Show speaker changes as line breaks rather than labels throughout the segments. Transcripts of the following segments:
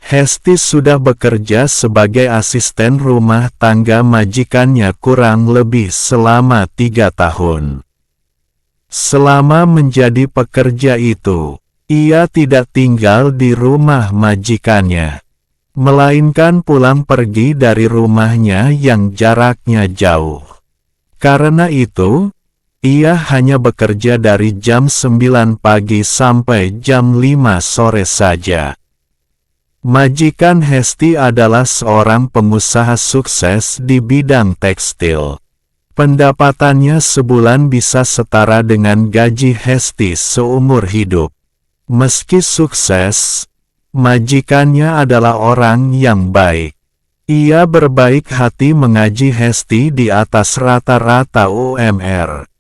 Hesti sudah bekerja sebagai asisten rumah tangga majikannya kurang lebih selama 3 tahun. Selama menjadi pekerja itu, ia tidak tinggal di rumah majikannya, melainkan pulang pergi dari rumahnya yang jaraknya jauh. Karena itu, ia hanya bekerja dari jam 9 pagi sampai jam 5 sore saja. Majikan Hesti adalah seorang pengusaha sukses di bidang tekstil. Pendapatannya sebulan bisa setara dengan gaji Hesti seumur hidup. Meski sukses, majikannya adalah orang yang baik. Ia berbaik hati mengaji Hesti di atas rata-rata UMR.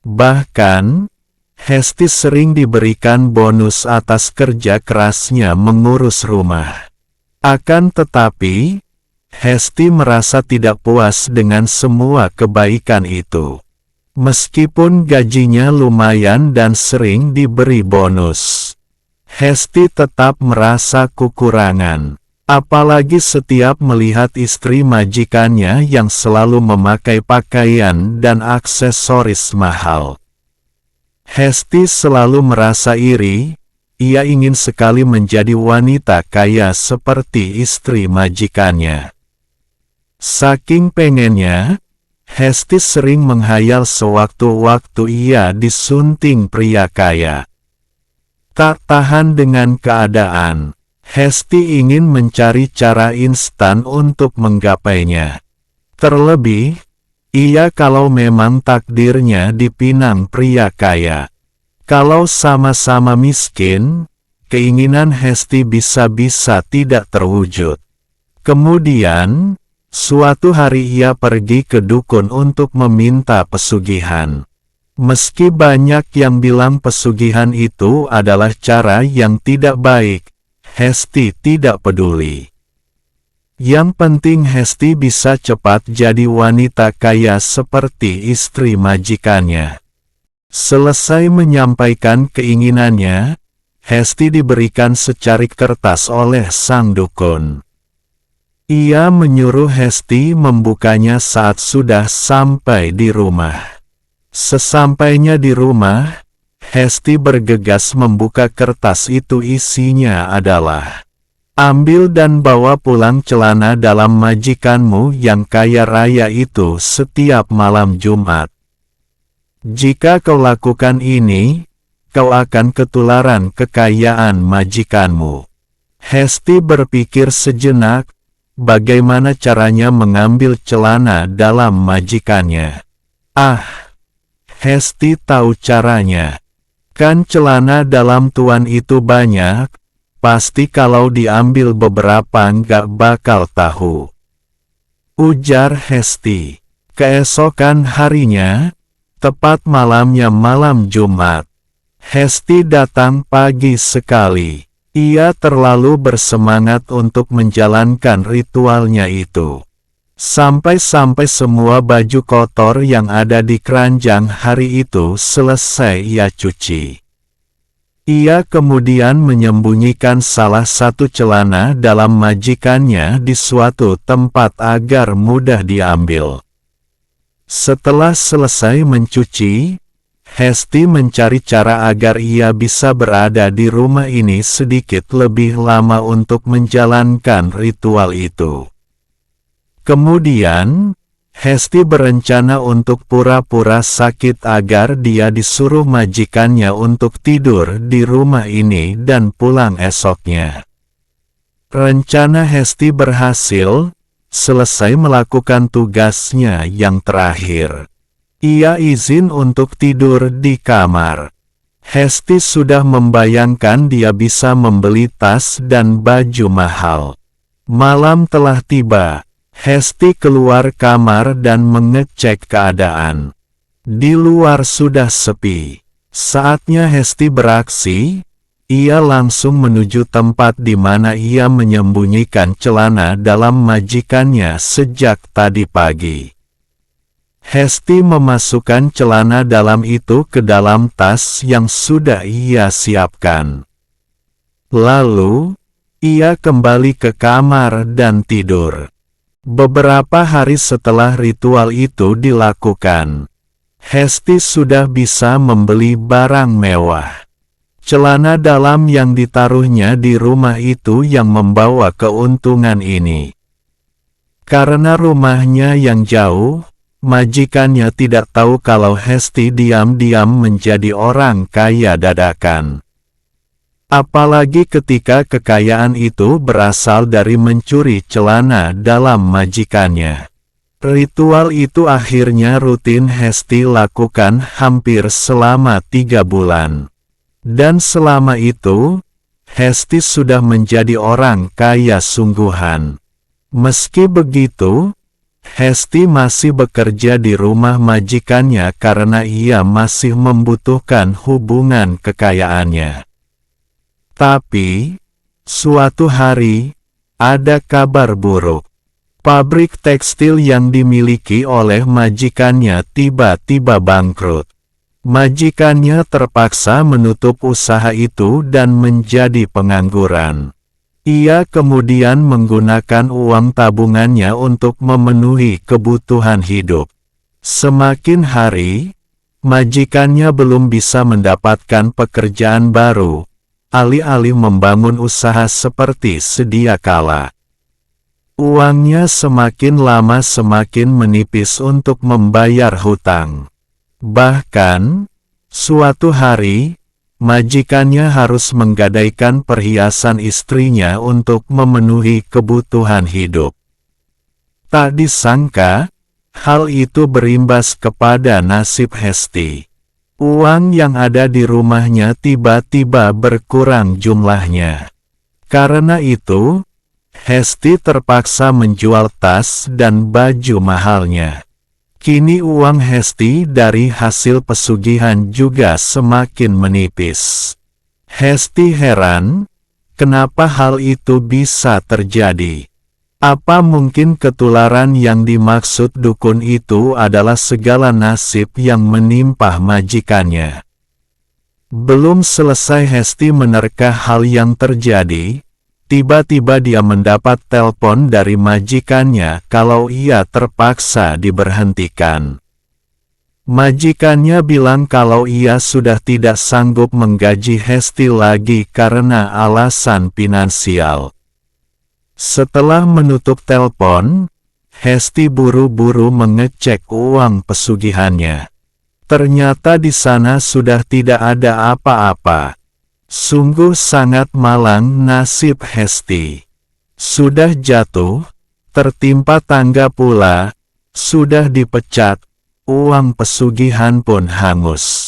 Bahkan, Hesti sering diberikan bonus atas kerja kerasnya mengurus rumah. Akan tetapi, Hesti merasa tidak puas dengan semua kebaikan itu. Meskipun gajinya lumayan dan sering diberi bonus, Hesti tetap merasa kekurangan. Apalagi setiap melihat istri majikannya yang selalu memakai pakaian dan aksesoris mahal. Hesti selalu merasa iri, ia ingin sekali menjadi wanita kaya seperti istri majikannya. Saking pengennya, Hesti sering menghayal sewaktu-waktu ia disunting pria kaya. Tak tahan dengan keadaan, Hesti ingin mencari cara instan untuk menggapainya. Terlebih, ia kalau memang takdirnya dipinang pria kaya. Kalau sama-sama miskin, keinginan Hesti bisa-bisa tidak terwujud. Kemudian, suatu hari ia pergi ke dukun untuk meminta pesugihan. Meski banyak yang bilang pesugihan itu adalah cara yang tidak baik, Hesti tidak peduli. Yang penting Hesti bisa cepat jadi wanita kaya seperti istri majikannya. Selesai menyampaikan keinginannya, Hesti diberikan secarik kertas oleh sang dukun. Ia menyuruh Hesti membukanya saat sudah sampai di rumah. Sesampainya di rumah, Hesti bergegas membuka kertas itu. Isinya adalah: "Ambil dan bawa pulang celana dalam majikanmu yang kaya raya itu setiap malam Jumat. Jika kau lakukan ini, kau akan ketularan kekayaan majikanmu." Hesti berpikir sejenak, bagaimana caranya mengambil celana dalam majikannya. Hesti tahu caranya. Kan celana dalam tuan itu banyak. Pasti kalau diambil beberapa nggak bakal tahu, ujar Hesti. Keesokan harinya, tepat malamnya malam Jumat, Hesti datang pagi sekali. Ia terlalu bersemangat untuk menjalankan ritualnya itu. Sampai-sampai semua baju kotor yang ada di keranjang hari itu selesai ia cuci. Ia kemudian menyembunyikan salah satu celana dalam majikannya di suatu tempat agar mudah diambil. Setelah selesai mencuci, Hesti mencari cara agar ia bisa berada di rumah ini sedikit lebih lama untuk menjalankan ritual itu. Kemudian, Hesti berencana untuk pura-pura sakit agar dia disuruh majikannya untuk tidur di rumah ini dan pulang esoknya. Rencana Hesti berhasil. Selesai melakukan tugasnya yang terakhir, ia izin untuk tidur di kamar. Hesti sudah membayangkan dia bisa membeli tas dan baju mahal. Malam telah tiba. Hesti keluar kamar dan mengecek keadaan. Di luar sudah sepi. Saatnya Hesti beraksi. Ia langsung menuju tempat di mana ia menyembunyikan celana dalam majikannya sejak tadi pagi. Hesti memasukkan celana dalam itu ke dalam tas yang sudah ia siapkan. Lalu, Ia kembali ke kamar dan tidur. Beberapa hari setelah ritual itu dilakukan, Hesti sudah bisa membeli barang mewah. Celana dalam yang ditaruhnya di rumah itu yang membawa keuntungan ini. Karena rumahnya yang jauh, majikannya tidak tahu kalau Hesti diam-diam menjadi orang kaya dadakan. Apalagi ketika kekayaan itu berasal dari mencuri celana dalam majikannya. Ritual itu akhirnya rutin Hesti lakukan hampir selama 3 bulan. Dan selama itu, Hesti sudah menjadi orang kaya sungguhan. Meski begitu, Hesti masih bekerja di rumah majikannya karena ia masih membutuhkan hubungan kekayaannya. Tapi, suatu hari, ada kabar buruk. Pabrik tekstil yang dimiliki oleh majikannya tiba-tiba bangkrut. Majikannya terpaksa menutup usaha itu dan menjadi pengangguran. Ia kemudian menggunakan uang tabungannya untuk memenuhi kebutuhan hidup. Semakin hari, majikannya belum bisa mendapatkan pekerjaan baru, alih-alih membangun usaha seperti sedia kala. Uangnya semakin lama semakin menipis untuk membayar hutang. Bahkan, suatu hari, majikannya harus menggadaikan perhiasan istrinya untuk memenuhi kebutuhan hidup. Tak disangka, hal itu berimbas kepada nasib Hesti. Uang yang ada di rumahnya tiba-tiba berkurang jumlahnya. Karena itu, Hesti terpaksa menjual tas dan baju mahalnya. Kini uang Hesti dari hasil pesugihan juga semakin menipis. Hesti heran, kenapa hal itu bisa terjadi. Apa mungkin ketularan yang dimaksud dukun itu adalah segala nasib yang menimpa majikannya? Belum selesai Hesti menerka hal yang terjadi, tiba-tiba dia mendapat telepon dari majikannya kalau ia terpaksa diberhentikan. Majikannya bilang kalau ia sudah tidak sanggup menggaji Hesti lagi karena alasan finansial. Setelah menutup telepon, Hesti buru-buru mengecek uang pesugihannya. Ternyata di sana sudah tidak ada apa-apa. Sungguh sangat malang nasib Hesti. Sudah jatuh, tertimpa tangga pula, sudah dipecat, uang pesugihan pun hangus.